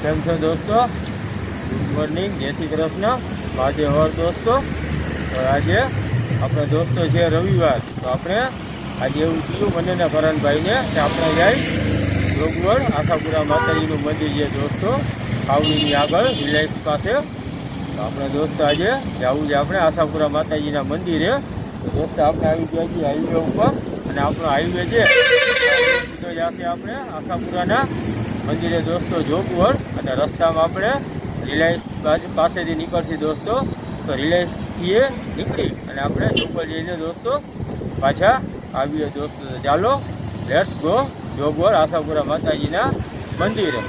કેમ છો દોસ્તો? ગુડ મોર્નિંગ, જય શ્રી કૃષ્ણ, આજે હવાર દોસ્તો. તો આજે આપણે દોસ્તો છે રવિવાર, તો આપણે આજે એવું થયું મને ને કરણભાઈને કે આપણે જાય જોગવડ આશાપુરા માતાજીનું મંદિર છે દોસ્તો, ખાવડીની આગળ રિલાયન્સ પાસે. તો આપણે દોસ્તો આજે જવું છે આપણે આશાપુરા માતાજીના મંદિરે. તો દોસ્તો આપણે આવી ગયા છીએ હાઈવે ઉપર, અને આપણો હાઈવે છે સીધો જશે આપણે આશાપુરાના મંદિરે દોસ્તો જોગવડ. અને રસ્તામાં આપણે રિલાયન્સ પાસેથી નીકળશે દોસ્તો. તો રિલાયન્સથી નીકળી અને આપણે જોગવડ જઈને દોસ્તો પાછા આવીએ દોસ્તો. ચાલો લેટ્સ ગો જોગવડ આશાપુરા માતાજીના મંદિરે.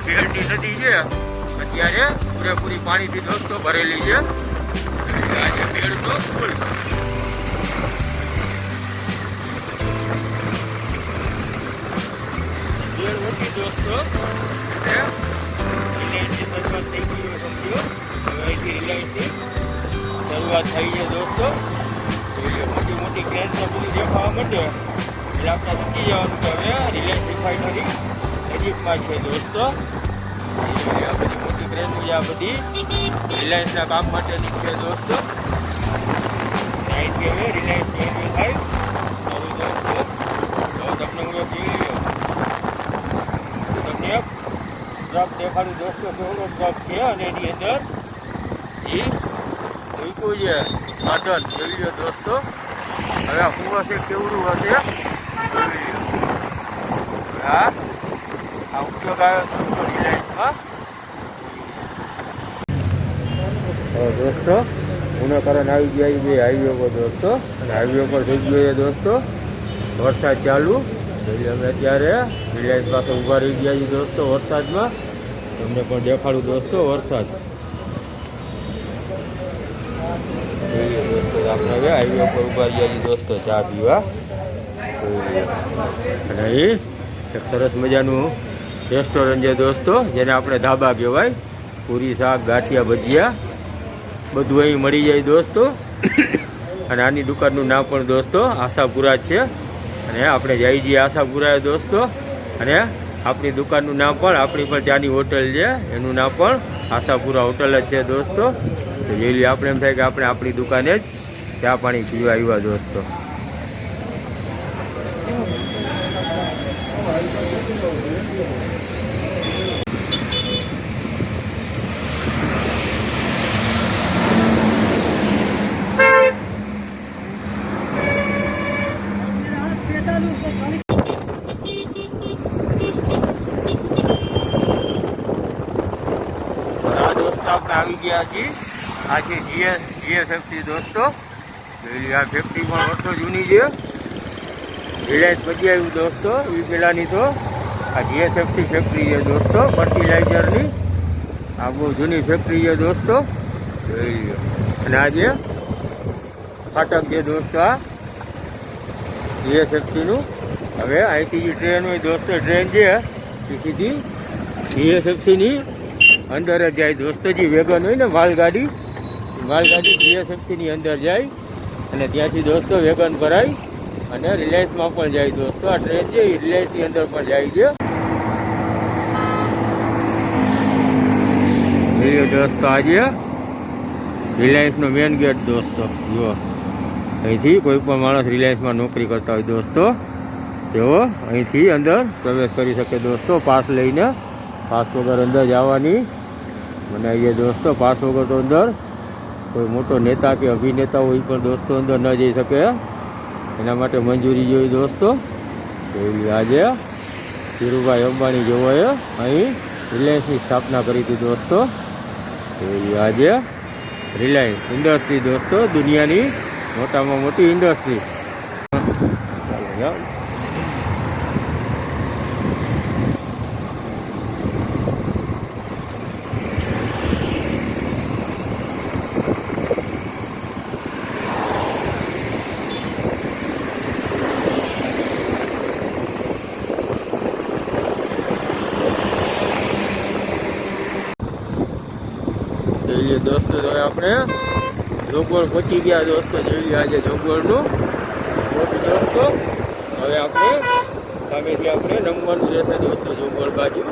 ભેળની નદી છે અત્યારે પૂરેપૂરી પાણીથી દોસ્તો ભરેલી છે. આજે ભેળનો ફૂલ ભેળ ઓછી દોસ્તો. રિલાયન્સની શરૂઆત થઈ ગઈ સમજો. હવે અહીંથી રિલાયન્સની શરૂઆત થઈ છે દોસ્તો. મોટી મોટી ક્રેન બધું દેખાવા માંડે એટલે આપણે સમજી જવાનું કે હવે રિલાયન્સ રિફાઇનરી નજીકમાં છે દોસ્તો. આ બધી મોટી ક્રેનો આ બધી રિલાયન્સના કામ માટેની છે દોસ્તો. અહીંથી હવે રિલાયન્સ એન્ટ્રી થાય સારું દોસ્તો. તો તમને હું એક તમને એક ટ્રક દેખાડું દોસ્તો, કેવડો ટ્રક છે અને એની અંદર એ મૂક્યું છે સાધન જોઈ લો દોસ્તો. હવે શું હશે, કેવડું હશે આ ઉપયોગ આવ્યો દોસ્તો રિલાયન્સમાં. દોસ્તો ઉના કારણ આવી ગયા બે હાઈવે પર દોસ્તો, અને હાઈવે પર થઈ ગયો છે દોસ્તો વરસાદ ચાલુ. એટલે અમે અત્યારે રિલાયન્સ પાસે ઊભા રહી ગયા છીએ દોસ્તો વરસાદમાં. તમને પણ દેખાડું દોસ્તો વરસાદ. આપણે હવે હાઈવે પર ઊભા રહ્યા છીએ દોસ્તો ચા પીવા. અને એ એક સરસ મજાનું રેસ્ટોરન્ટ છે દોસ્તો, જેને આપણે ધાબા કહેવાય. પૂરી, શાક, ગાંઠિયા, ભજીયા બધું અહીં મળી જાય દોસ્તો. અને આની દુકાનનું નામ પણ દોસ્તો આશાપુરા જ છે. અને આપણે જઈ છીએ આશાપુરા દોસ્તો. અને આપણી દુકાનનું નામ પણ, આપણી પણ ત્યાંની હોટલ છે એનું નામ પણ આશાપુરા હોટલ જ છે દોસ્તો. તો જેલી આપણે એમ થાય કે આપણે આપણી દુકાને જ ચા પાણી પીવા આવ્યા દોસ્તો. આપણે આવી ગયા છીએ આ છે જીએસએફસી દોસ્તો. આ ફેક્ટરી પણ વર્ષો જૂની છે. રિલાયન્સ પછી આવ્યું દોસ્તો એ પહેલાંની. તો આ જીએસએફસી ફેક્ટરી છે દોસ્તો, ફર્ટિલાઇઝરની. આ બહુ જૂની ફેક્ટરી છે દોસ્તો જોઈ લો. અને આ જે ફાટક છે દોસ્તો આ જીએસએફસીનું. હવે અહીંથી જે ટ્રેન હોય દોસ્તો, ટ્રેન છે એ સીધી જીએસએફસીની અંદર જ જાય દોસ્તો. જે વેગન હોય ને માલગાડી જીએસએફસીની અંદર જાય અને ત્યાંથી દોસ્તો વેગન કરાય અને રિલાયન્સમાં પણ જાય દોસ્તો. આ ટ્રેન છે એ રિલાયન્સની અંદર પણ જાય છે દોસ્તો. આજે રિલાયન્સનો મેન ગેટ દોસ્તો જુઓ. અહીંથી કોઈ પણ માણસ રિલાયન્સમાં નોકરી કરતા હોય દોસ્તો, તેઓ અહીંથી અંદર પ્રવેશ કરી શકે દોસ્તો પાસ લઈને. પાસ વગર અંદર જવાની મનાઈ છે દોસ્તો. પાસ વગર તો અંદર કોઈ મોટો નેતા કે અભિનેતા હોય પણ દોસ્તો અંદર ન જઈ શકે, એના માટે મંજૂરી જોઈએ દોસ્તો. આજે ધીરુભાઈ અંબાણી જેઓએ અહીં રિલાયન્સની સ્થાપના કરી હતી દોસ્તો. આજે રિલાયન્સ ઇન્ડસ્ટ્રી દોસ્તો દુનિયાની મોટામાં મોટી ઇન્ડસ્ટ્રી. દોસ્તો તો આપણે જોગવડ પહોંચી ગયા દોસ્તો. જોઈ આજે જોગવડનું દોસ્તો. હવે આપણે સામેથી આપણે રમવાનું રહેશે દોસ્તો જોગવડ બાજુ.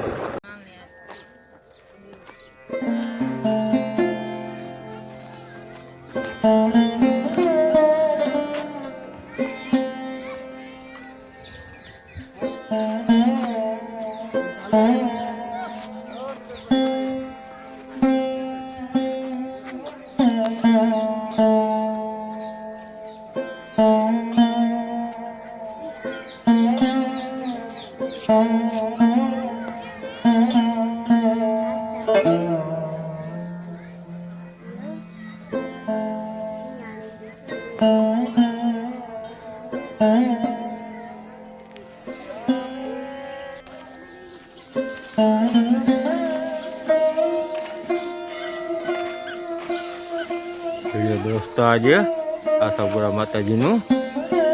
દોસ્તો આજે આશાપુરા માતાજીનું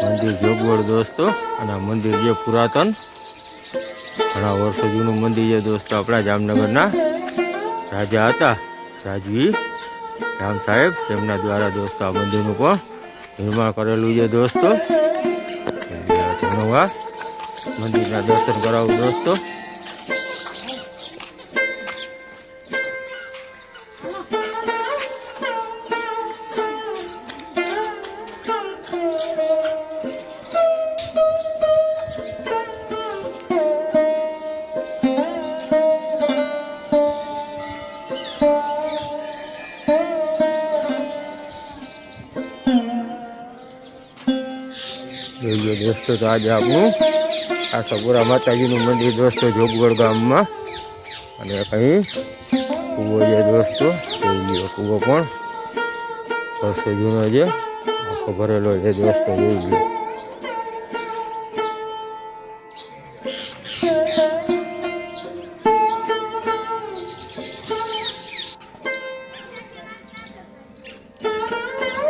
મંદિર જોગવડ દોસ્તો. અને આ મંદિર જે પુરાતન ઘણા વર્ષો જૂનું મંદિર છે દોસ્તો. આપણા જામનગરના રાજા હતા રાજવી રામ સાહેબ, તેમના દ્વારા દોસ્તો આ મંદિરનું પણ નિર્માણ કરેલું છે દોસ્તો. ધન્યવાદ. મંદિરના દર્શન કરાવું દોસ્તો. જોઈએ દોસ્તો તો આજે આપણું આશાપુરા માતાજીનું મંદિર દોસ્તો જોગવડ ગામમાં. અને કંઈ કૂવો છે દોસ્તો. જોઈએ કૂવો પણ વર્ષો જૂનો છે, આખો ભરેલો છે દોસ્તો.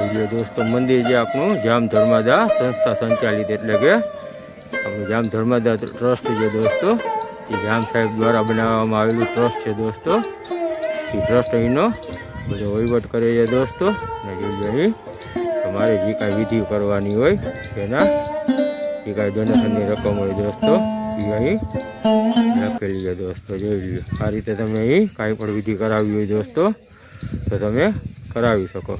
જોઈએ દોસ્તો મંદિર જે આપણું જામ ધર્માદા સંસ્થા સંચાલિત, એટલે કે આપણું જામ ધર્માદા ટ્રસ્ટ છે દોસ્તો. એ જામ સાહેબ દ્વારા બનાવવામાં આવેલું ટ્રસ્ટ છે દોસ્તો. એ ટ્રસ્ટ અહીંનો બધો વહીવટ કરે છે દોસ્તો. અને જે અહીં તમારે જે કાંઈ વિધિ કરવાની હોય તેના જે કાંઈ ડોનેશનની રકમ હોય દોસ્તો એ અહીં લખેલી છે દોસ્તો. જોઈ લો આ રીતે તમે અહીં કાંઈ પણ વિધિ કરાવી હોય દોસ્તો તો તમે કરાવી શકો.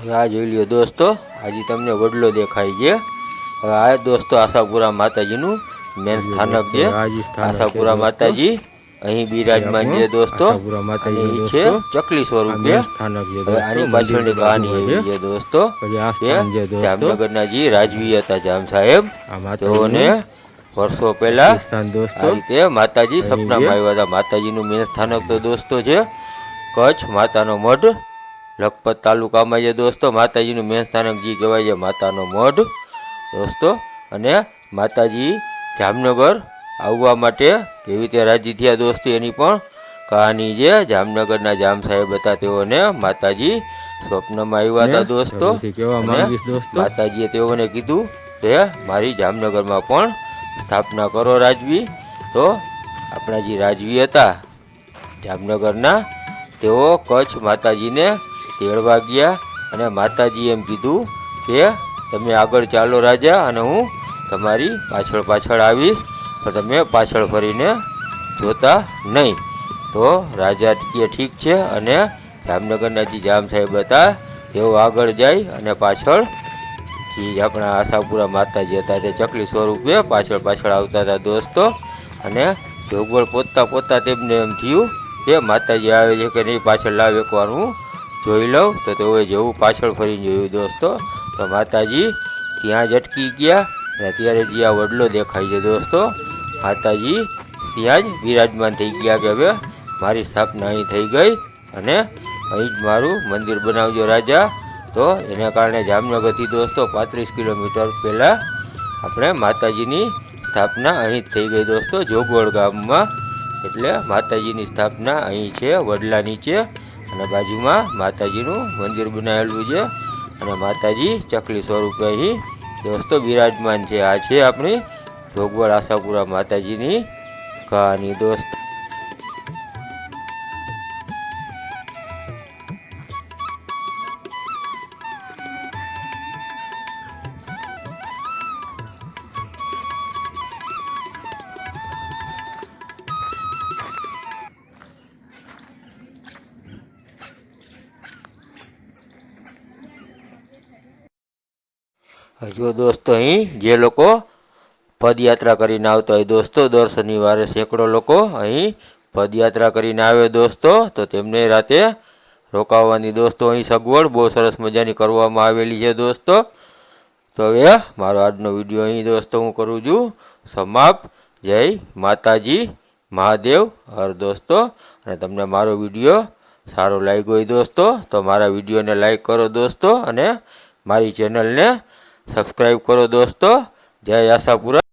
હવે આ જોઈ લ્યો દોસ્તો, આજે તમને વડલો દેખાય છે. હવે આ દોસ્તો આશાપુરા માતાજીનું મેન સ્થાનક છે. આશાપુરા માતાજી અહીં બિરાજમાન છે દોસ્તો. માતાજી છે ચકલી સ્વરૂપે સ્થાનક છે. હવે આની પાછળની કહાની એવી છે દોસ્તો કે જામનગરના જે રાજવી હતા જામ સાહેબ, તેઓને વર્ષો પહેલા આ રીતે માતાજી સપનામાં આવ્યા હતા. માતાજીનું મેન સ્થાનક તો દોસ્તો છે કચ્છ માતાનો મઢ, લખપત તાલુકામાં છે દોસ્તો. માતાજીનું મેન સ્થાનક જે કહેવાય છે માતાનો મઢ દોસ્તો. અને માતાજી જામનગર આવવા માટે કેવી રીતે રાજી થયા દોસ્તો એની પણ કહાની છે. જામનગરના જામ સાહેબ હતા, તેઓને માતાજી સ્વપ્નમાં આવ્યા હતા દોસ્તો. માતાજીએ તેઓને કીધું કે મારી જામનગરમાં પણ સ્થાપના કરો રાજવી. તો આપણા જે રાજવી હતા જામનગરના, તેઓ કચ્છ માતાજીને તેડવા ગયા. અને માતાજી એમ કીધું કે તમે આગળ ચાલો રાજા, અને હું તમારી પાછળ પાછળ આવીશ, તો તમે પાછળ ફરીને જોતા નહીં. તો રાજા કે ઠીક છે. અને જામનગરના જે જામ સાહેબ હતા તેઓ આગળ જાય અને પાછળ જે આપણા આશાપુરા માતાજી હતા તે ચકલી સ્વરૂપે પાછળ પાછળ આવતા હતા દોસ્તો. અને જોગવડ પોતતા પોતતા તેમને એમ થયું કે માતાજી આવે છે કે નહીં, પાછળ લાવ એકવાર હું જોઈ લઉં. તો તેઓએ જેવું પાછળ ફરીને જોયું દોસ્તો તો માતાજી ત્યાં જ અટકી ગયા. અને ત્યારે જે આ વડલો દેખાય છે દોસ્તો, માતાજી ત્યાં જ બિરાજમાન થઈ ગયા કે હવે મારી સ્થાપના અહીં થઈ ગઈ અને અહીં જ મારું મંદિર બનાવજો રાજા. તો એના કારણે જામનગરથી દોસ્તો 35 કિલોમીટર પહેલાં આપણે માતાજીની સ્થાપના અહીં જ થઈ ગઈ દોસ્તો, જોગવડ ગામમાં. એટલે માતાજીની સ્થાપના અહીં છે વડલા નીચે, અને બાજુમાં માતાજીનું મંદિર બનાવેલું છે. અને માતાજી ચકલી સ્વરૂપે અહીં દોસ્તો બિરાજમાન છે. આ છે આપણી જોગવડ આશાપુરા માતાજીની કહાની દોસ્ત. જો દોસ્તો અહીં જે લોકો પદયાત્રા કરીને આવતા હોય દોસ્તો, દર શનિવારે સેંકડો લોકો અહીં પદયાત્રા કરીને આવે દોસ્તો, તો તેમને રાતે રોકાવાની દોસ્તો અહીં સગવડ બહુ સરસ મજાની કરવામાં આવેલી છે દોસ્તો. તો હવે મારો આજનો વિડીયો અહીં દોસ્તો હું કરું છું સમાપ્ત. જય માતાજી, મહાદેવ હર દોસ્તો. અને તમને મારો વિડીયો સારો લાગ્યો હોય દોસ્તો તો મારા વિડીયોને લાઈક કરો દોસ્તો, અને મારી ચેનલને સબસ્ક્રાઈબ કરો દોસ્તો. જય આશાપુરા.